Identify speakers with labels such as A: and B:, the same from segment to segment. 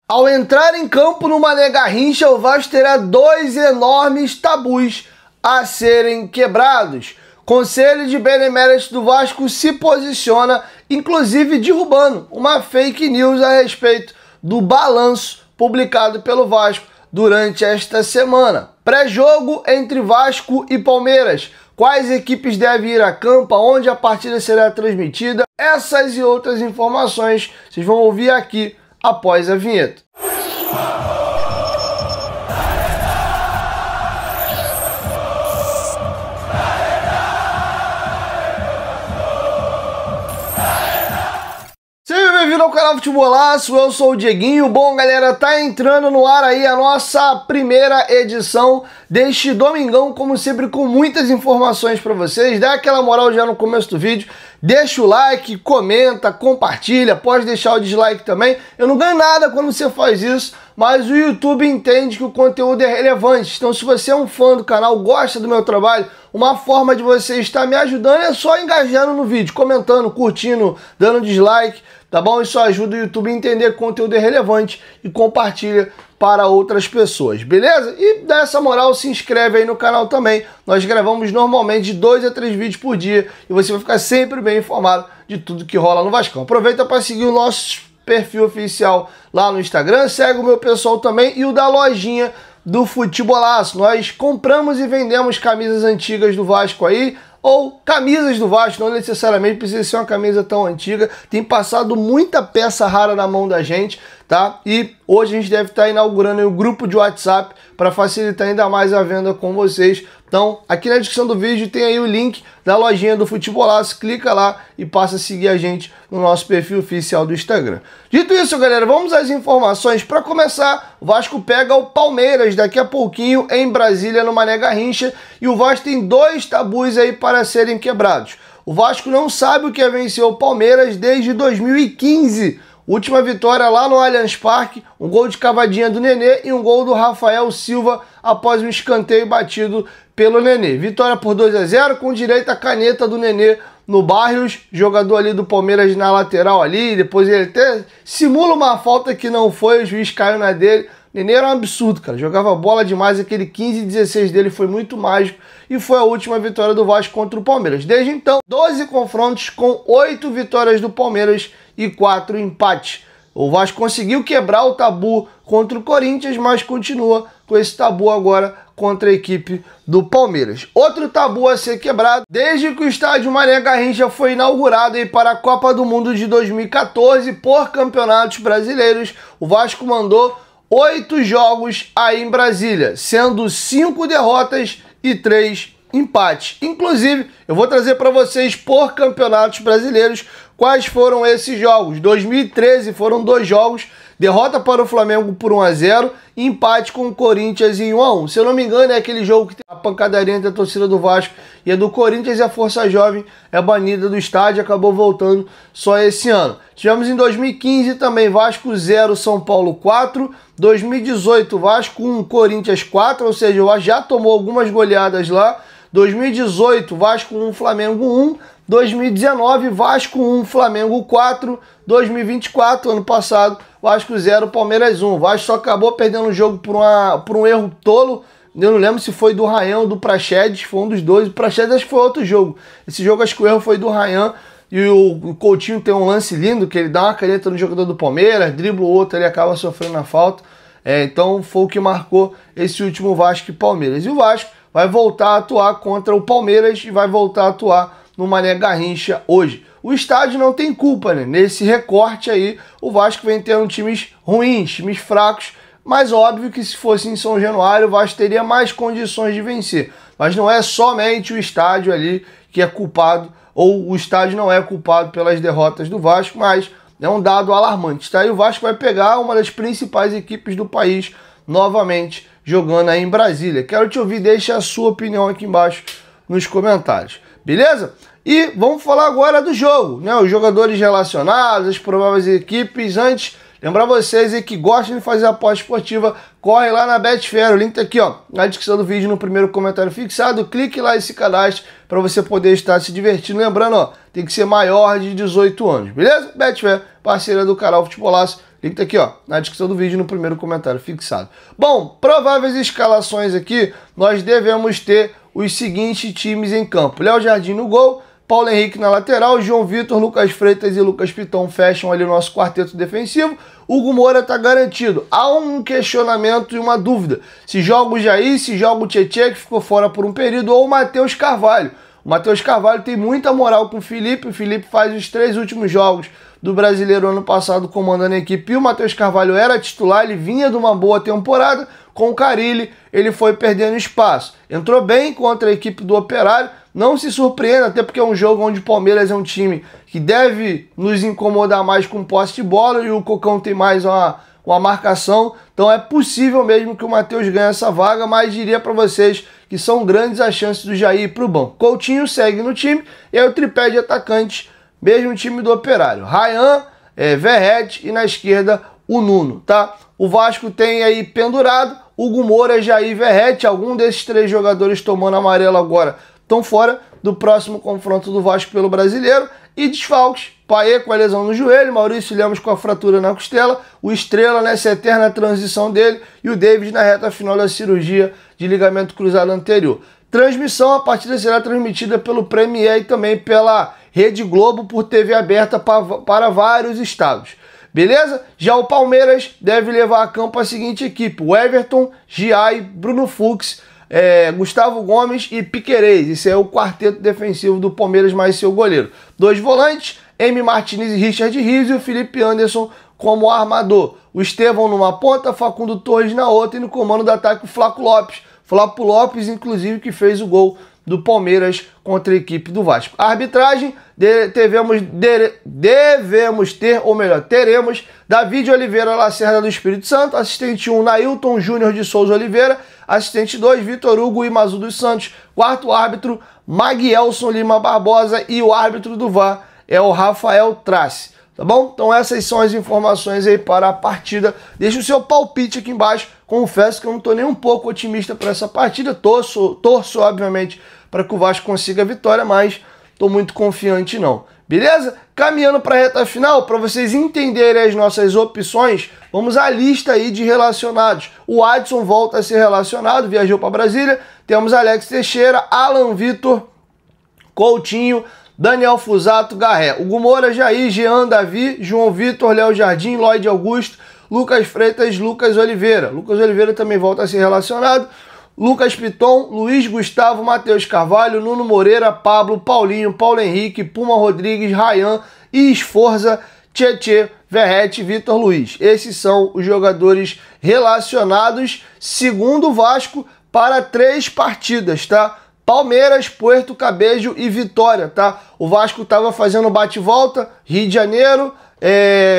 A: Ao entrar em campo no Mané Garrincha, o Vasco terá dois enormes tabus a serem quebrados. Conselho de Beneméritos do Vasco se posiciona, inclusive derrubando uma fake news a respeito do balanço publicado pelo Vasco durante esta semana. Pré-jogo entre Vasco e Palmeiras. Quais equipes devem ir a campo, onde a partida será transmitida. Essas e outras informações vocês vão ouvir aqui após a vinheta. Bem-vindo ao canal Futebolaço, eu sou o Dieguinho. Bom, galera, tá entrando no ar aí a nossa primeira edição deste domingão, como sempre, com muitas informações para vocês. Dá aquela moral já no começo do vídeo, deixa o like, comenta, compartilha, pode deixar o dislike também. Eu não ganho nada quando você faz isso, mas o YouTube entende que o conteúdo é relevante. Então, se você é um fã do canal, gosta do meu trabalho, uma forma de você estar me ajudando é só engajando no vídeo, comentando, curtindo, dando dislike, tá bom? Isso ajuda o YouTube a entender que o conteúdo é relevante e compartilha para outras pessoas, beleza? E dá essa moral, se inscreve aí no canal também. Nós gravamos normalmente de 2 a 3 vídeos por dia e você vai ficar sempre bem informado de tudo que rola no Vascão. Aproveita para seguir o nosso perfil oficial lá no Instagram, segue o meu pessoal também e o da lojinha do Futebolaço. Nós compramos e vendemos camisas antigas do Vasco aí, ou camisas do Vasco, não necessariamente precisa ser uma camisa tão antiga. Tem passado muita peça rara na mão da gente, tá? E hoje a gente deve estar inaugurando o grupo de WhatsApp para facilitar ainda mais a venda com vocês. Então, aqui na descrição do vídeo tem aí o link da lojinha do Futebolaço, clica lá e passa a seguir a gente no nosso perfil oficial do Instagram. Dito isso, galera, vamos às informações. Para começar, o Vasco pega o Palmeiras daqui a pouquinho em Brasília, no Mané Garrincha, e o Vasco tem dois tabus aí para serem quebrados. O Vasco não sabe o que é vencer o Palmeiras desde 2015. Última vitória lá no Allianz Parque, um gol de cavadinha do Nenê e um gol do Rafael Silva após um escanteio batido pelo Nenê. Vitória por 2 a 0 com direito à caneta do Nenê no Barrios, jogador ali do Palmeiras na lateral ali, depois ele até simula uma falta que não foi, o juiz caiu na dele. Nenê era um absurdo, cara, jogava bola demais, aquele 15 e 16 dele foi muito mágico e foi a última vitória do Vasco contra o Palmeiras. Desde então, 12 confrontos com 8 vitórias do Palmeiras e 4 empates. O Vasco conseguiu quebrar o tabu contra o Corinthians, mas continua com esse tabu agora contra a equipe do Palmeiras. Outro tabu a ser quebrado, desde que o estádio Mané Garrincha foi inaugurado aí para a Copa do Mundo de 2014 por campeonatos brasileiros, o Vasco mandou 8 jogos aí em Brasília, sendo 5 derrotas e 3 empates. Inclusive, eu vou trazer para vocês por campeonatos brasileiros quais foram esses jogos. 2013 foram 2 jogos, derrota para o Flamengo por 1 a 0 e empate com o Corinthians em 1 a 1. Se eu não me engano, é aquele jogo que tem a pancadaria entre a torcida do Vasco e a do Corinthians, e a Força Jovem é banida do estádio, acabou voltando só esse ano. Tivemos em 2015 também Vasco 0, São Paulo 4, 2018 Vasco 1, Corinthians 4, ou seja, o Vasco já tomou algumas goleadas lá. 2018 Vasco 1, Flamengo 1, 2019 Vasco 1, Flamengo 4, 2024, ano passado, Vasco 0, Palmeiras 1. O Vasco só acabou perdendo o jogo por um erro tolo. Eu não lembro se foi do Ryan ou do Praxedes, foi um dos dois. O Praxedes acho que foi outro jogo. Esse jogo acho que o erro foi do Ryan. E o Coutinho tem um lance lindo, que ele dá uma caneta no jogador do Palmeiras, dribla o outro, ele acaba sofrendo a falta. Então foi o que marcou esse último Vasco e Palmeiras. E o Vasco vai voltar a atuar contra o Palmeiras e vai voltar a atuar no Mané Garrincha hoje. O estádio não tem culpa, né? Nesse recorte aí, o Vasco vem tendo times ruins, times fracos, mas óbvio que se fosse em São Januário, o Vasco teria mais condições de vencer. Mas não é somente o estádio ali que é culpado, ou o estádio não é culpado pelas derrotas do Vasco, mas é um dado alarmante, tá? E o Vasco vai pegar uma das principais equipes do país novamente jogando aí em Brasília. Quero te ouvir, deixa a sua opinião aqui embaixo nos comentários, beleza? E vamos falar agora do jogo, né? Os jogadores relacionados, as prováveis equipes. Antes, lembrar vocês aí que gostam de fazer aposta esportiva, corre lá na Betfair, o link tá aqui, ó, na descrição do vídeo, no primeiro comentário fixado. Clique lá e se cadastre para você poder estar se divertindo. Lembrando, ó, tem que ser maior de 18 anos, beleza? Betfair, parceira do canal Futebolaço, Link tá aqui, ó, na descrição do vídeo, no primeiro comentário fixado. Bom, prováveis escalações aqui, nós devemos ter os seguintes times em campo. Léo Jardim no gol, Paulo Henrique na lateral, João Vitor, Lucas Freitas e Lucas Piton fecham ali o nosso quarteto defensivo. Hugo Moura tá garantido. Há um questionamento e uma dúvida. Se joga o Jair, se joga o Tietê, que ficou fora por um período, ou o Matheus Carvalho. O Matheus Carvalho tem muita moral com o Felipe faz os 3 últimos jogos do Brasileiro ano passado comandando a equipe, e o Matheus Carvalho era titular, ele vinha de uma boa temporada. Com o Carille, ele foi perdendo espaço. Entrou bem contra a equipe do Operário, não se surpreenda, até porque é um jogo onde o Palmeiras é um time que deve nos incomodar mais com posse de bola e o Cocão tem mais uma marcação, então é possível mesmo que o Matheus ganhe essa vaga, mas diria para vocês que são grandes as chances do Jair ir para o banco. Coutinho segue no time, e aí o tripé de atacantes, mesmo time do Operário. Ryan, Verrete e na esquerda o Nuno, tá? O Vasco tem aí pendurado Hugo Moura, Jair, Verrete. Algum desses 3 jogadores tomando amarelo agora estão fora do próximo confronto do Vasco pelo Brasileiro. E desfalques, Paê com a lesão no joelho, Maurício Lemos com a fratura na costela, o Estrela nessa eterna transição dele e o David na reta final da cirurgia de ligamento cruzado anterior. Transmissão, a partida será transmitida pelo Premier e também pela Rede Globo por TV aberta para vários estados. Beleza? Já o Palmeiras deve levar a campo a seguinte equipe: o Everton, Giai, Bruno Fux, Gustavo Gomes e Piquerez. Esse é o quarteto defensivo do Palmeiras mais seu goleiro. 2 volantes, M. Martinez e Richard Rios, e o Felipe Anderson como armador. O Estevão numa ponta, Facundo Torres na outra, e no comando do ataque o Flaco Lopes. Flaco Lopes, inclusive, que fez o gol do Palmeiras contra a equipe do Vasco. A arbitragem, teremos David Oliveira Lacerda do Espírito Santo, assistente 1, Nailton Júnior de Souza Oliveira, assistente 2, Vitor Hugo Imazu dos Santos, quarto árbitro, Maguielson Lima Barbosa, e o árbitro do VAR é o Rafael Trace. Tá bom? Então essas são as informações aí para a partida. Deixa o seu palpite aqui embaixo. Confesso que eu não estou nem um pouco otimista para essa partida. Torço, obviamente, para que o Vasco consiga a vitória, mas estou muito confiante não. Beleza? Caminhando para a reta final, para vocês entenderem as nossas opções, vamos à lista aí de relacionados. O Adson volta a ser relacionado, viajou para Brasília. Temos Alex Teixeira, Alan Vitor, Coutinho, Daniel Fusato, Garré, Hugo Moura, Jair, Jean, Davi, João Vitor, Léo Jardim, Lloyd Augusto, Lucas Freitas, Lucas Oliveira. Lucas Oliveira também volta a ser relacionado. Lucas Piton, Luiz Gustavo, Matheus Carvalho, Nuno Moreira, Pablo, Paulinho, Paulo Henrique, Puma Rodrigues, Ryan e Esforza, Tietê, Verrete, Vitor Luiz. Esses são os jogadores relacionados, segundo o Vasco, para 3 partidas, tá? Palmeiras, Puerto Cabello e Vitória, tá? O Vasco estava fazendo bate-volta, Rio de Janeiro,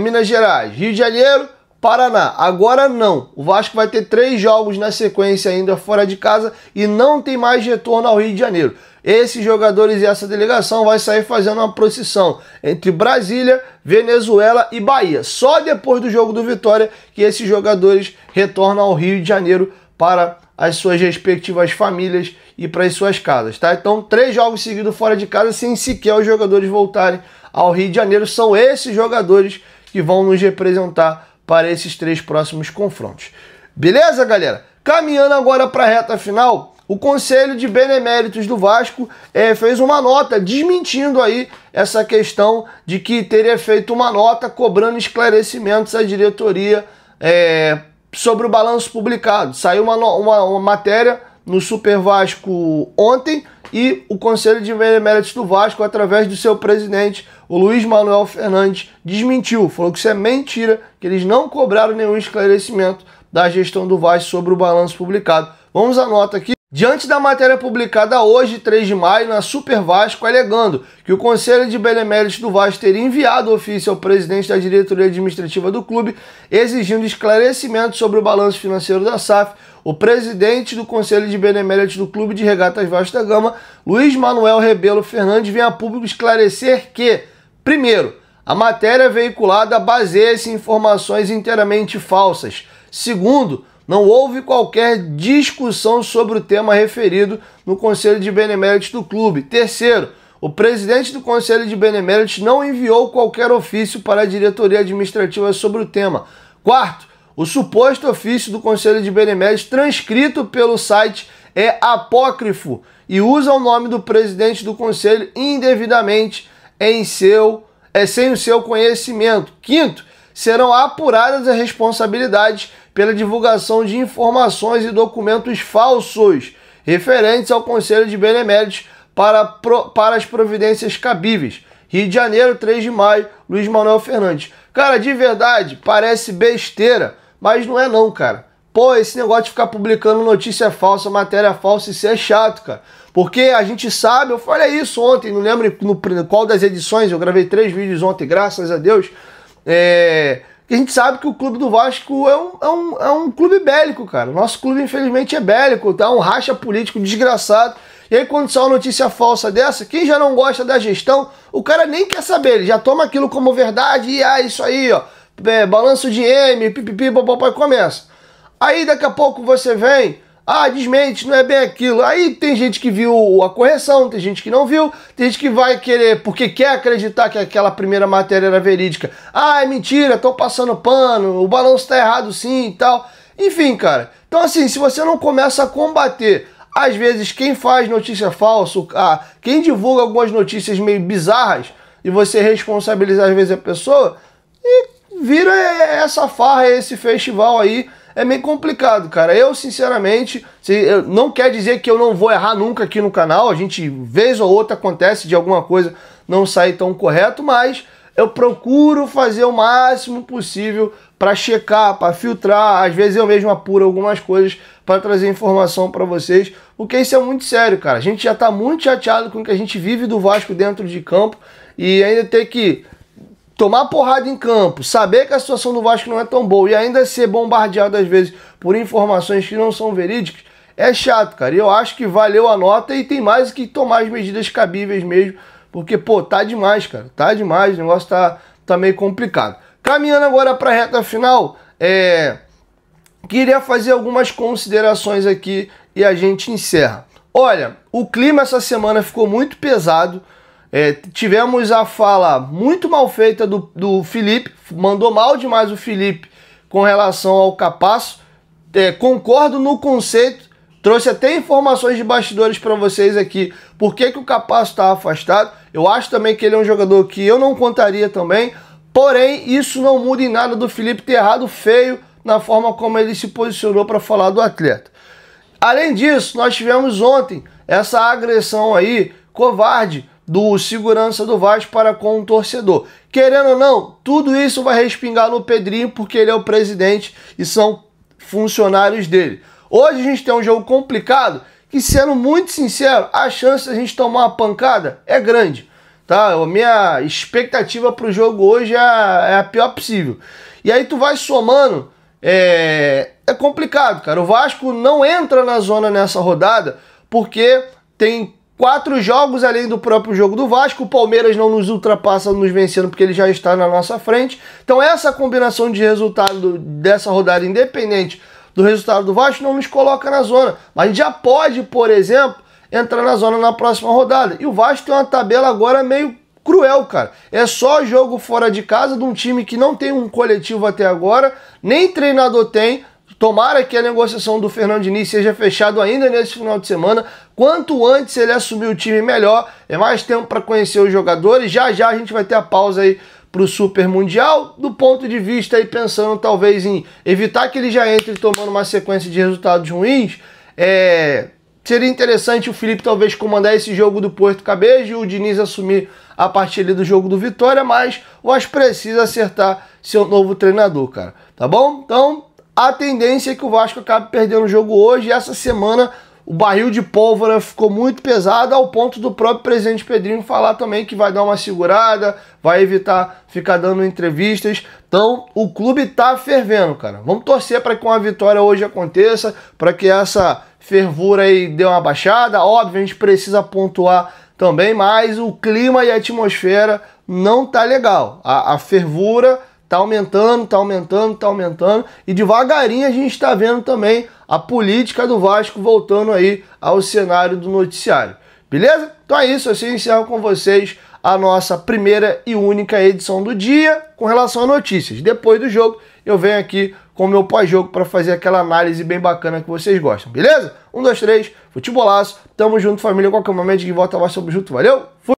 A: Minas Gerais, Rio de Janeiro, Paraná. Agora não. O Vasco vai ter 3 jogos na sequência ainda fora de casa e não tem mais retorno ao Rio de Janeiro. Esses jogadores e essa delegação vai sair fazendo uma procissão entre Brasília, Venezuela e Bahia. Só depois do jogo do Vitória que esses jogadores retornam ao Rio de Janeiro para as suas respectivas famílias e para as suas casas, tá? Então, 3 jogos seguidos fora de casa sem sequer os jogadores voltarem ao Rio de Janeiro. São esses jogadores que vão nos representar para esses 3 próximos confrontos. Beleza, galera? Caminhando agora para a reta final, o Conselho de Beneméritos do Vasco fez uma nota desmentindo aí essa questão de que teria feito uma nota cobrando esclarecimentos à diretoria sobre o balanço publicado. Saiu uma matéria no Super Vasco ontem e o Conselho de Beneméritos do Vasco, através do seu presidente, o Luiz Manuel Fernandes, desmentiu. Falou que isso é mentira, que eles não cobraram nenhum esclarecimento da gestão do Vasco sobre o balanço publicado. Vamos à nota aqui. Diante da matéria publicada hoje, 3 de maio, na Super Vasco, alegando que o Conselho de Beneméritos do Vasco teria enviado ofício ao presidente da diretoria administrativa do clube, exigindo esclarecimentos sobre o balanço financeiro da SAF, o presidente do Conselho de Beneméritos do Clube de Regatas Vasco da Gama, Luiz Manuel Rebelo Fernandes, vem a público esclarecer que, primeiro, a matéria veiculada baseia-se em informações inteiramente falsas. Segundo, não houve qualquer discussão sobre o tema referido no Conselho de Beneméritos do clube. Terceiro, o presidente do Conselho de Beneméritos não enviou qualquer ofício para a diretoria administrativa sobre o tema. Quarto, o suposto ofício do Conselho de Beneméritos transcrito pelo site é apócrifo e usa o nome do presidente do Conselho indevidamente sem o seu conhecimento. Quinto, serão apuradas as responsabilidades pela divulgação de informações e documentos falsos referentes ao Conselho de Beneméritos para as providências cabíveis. Rio de Janeiro, 3 de maio, Luiz Manuel Fernandes. Cara, de verdade, parece besteira, mas não é não, cara. Pô, esse negócio de ficar publicando notícia falsa, matéria falsa, isso é chato, cara. Porque a gente sabe, eu falei isso ontem, não lembro no qual das edições, eu gravei 3 vídeos ontem, graças a Deus. A gente sabe que o clube do Vasco é um clube bélico, cara. O nosso clube, infelizmente, é bélico, tá? Um racha político desgraçado. E aí, quando sai uma notícia falsa dessa, quem já não gosta da gestão, o cara nem quer saber, ele já toma aquilo como verdade e isso aí, ó, balanço de M, pipipi, papai, começa. Aí, daqui a pouco você vem, desmente, não é bem aquilo. Aí tem gente que viu a correção, tem gente que não viu, tem gente que vai querer, porque quer acreditar que aquela primeira matéria era verídica. É mentira, estão passando pano, o balanço tá errado sim e tal. Enfim, cara. Então assim, se você não começa a combater, às vezes, quem faz notícia falsa, quem divulga algumas notícias meio bizarras, e você responsabilizar às vezes a pessoa, e vira essa farra, esse festival aí, é meio complicado, cara. Eu, sinceramente, não quer dizer que eu não vou errar nunca aqui no canal. A gente, vez ou outra, acontece de alguma coisa não sair tão correto, mas eu procuro fazer o máximo possível para checar, para filtrar. Às vezes eu mesmo apuro algumas coisas para trazer informação para vocês, porque isso é muito sério, cara. A gente já tá muito chateado com o que a gente vive do Vasco dentro de campo e ainda ter que tomar porrada em campo, saber que a situação do Vasco não é tão boa e ainda ser bombardeado às vezes por informações que não são verídicas, é chato, cara. E eu acho que valeu a nota e tem mais que tomar as medidas cabíveis mesmo, porque, pô, tá demais, cara. Tá demais, o negócio tá meio complicado. Caminhando agora para a reta final, queria fazer algumas considerações aqui e a gente encerra. Olha, o clima essa semana ficou muito pesado. Tivemos a fala muito mal feita do Felipe, mandou mal demais o Felipe com relação ao Capasso. Concordo no conceito, trouxe até informações de bastidores para vocês aqui, por que o Capasso está afastado. Eu acho também que ele é um jogador que eu não contaria também, porém isso não muda em nada do Felipe ter errado feio na forma como ele se posicionou para falar do atleta. Além disso, nós tivemos ontem essa agressão aí, covarde, do segurança do Vasco para com o torcedor. Querendo ou não, tudo isso vai respingar no Pedrinho, porque ele é o presidente e são funcionários dele. Hoje a gente tem um jogo complicado, que sendo muito sincero, a chance de a gente tomar uma pancada é grande. Tá? A minha expectativa para o jogo hoje é a pior possível. E aí tu vai somando, é complicado, cara. O Vasco não entra na zona nessa rodada, porque tem 4 jogos além do próprio jogo do Vasco. O Palmeiras não nos ultrapassa nos vencendo porque ele já está na nossa frente. Então essa combinação de resultado dessa rodada, independente do resultado do Vasco, não nos coloca na zona. Mas a gente já pode, por exemplo, entrar na zona na próxima rodada. E o Vasco tem uma tabela agora meio cruel, cara. É só jogo fora de casa de um time que não tem um coletivo até agora, nem treinador tem. Tomara que a negociação do Fernando Diniz seja fechada ainda nesse final de semana. Quanto antes ele assumir o time, melhor. É mais tempo para conhecer os jogadores. Já já a gente vai ter a pausa aí para o Super Mundial. Do ponto de vista aí, pensando talvez em evitar que ele já entre tomando uma sequência de resultados ruins, seria interessante o Felipe talvez comandar esse jogo do Porto Cabejo e o Diniz assumir a partir ali do jogo do Vitória, mas o Vasco precisa acertar seu novo treinador, cara. Tá bom? Então, a tendência é que o Vasco acabe perdendo o jogo hoje. E essa semana o barril de pólvora ficou muito pesado, ao ponto do próprio presidente Pedrinho falar também que vai dar uma segurada, vai evitar ficar dando entrevistas. Então o clube tá fervendo, cara. Vamos torcer para que uma vitória hoje aconteça, para que essa fervura aí dê uma baixada. Óbvio, a gente precisa pontuar também, mas o clima e a atmosfera não tá legal. A fervura tá aumentando, tá aumentando, tá aumentando. E devagarinho a gente tá vendo também a política do Vasco voltando aí ao cenário do noticiário. beleza? Então é isso, assim encerro com vocês a nossa primeira e única edição do dia com relação a notícias. Depois do jogo, eu venho aqui com o meu pós-jogo para fazer aquela análise bem bacana que vocês gostam, beleza? 1, 2, 3, futebolaço, tamo junto, família, qualquer momento de volta lá, sobre junto, valeu? Fui!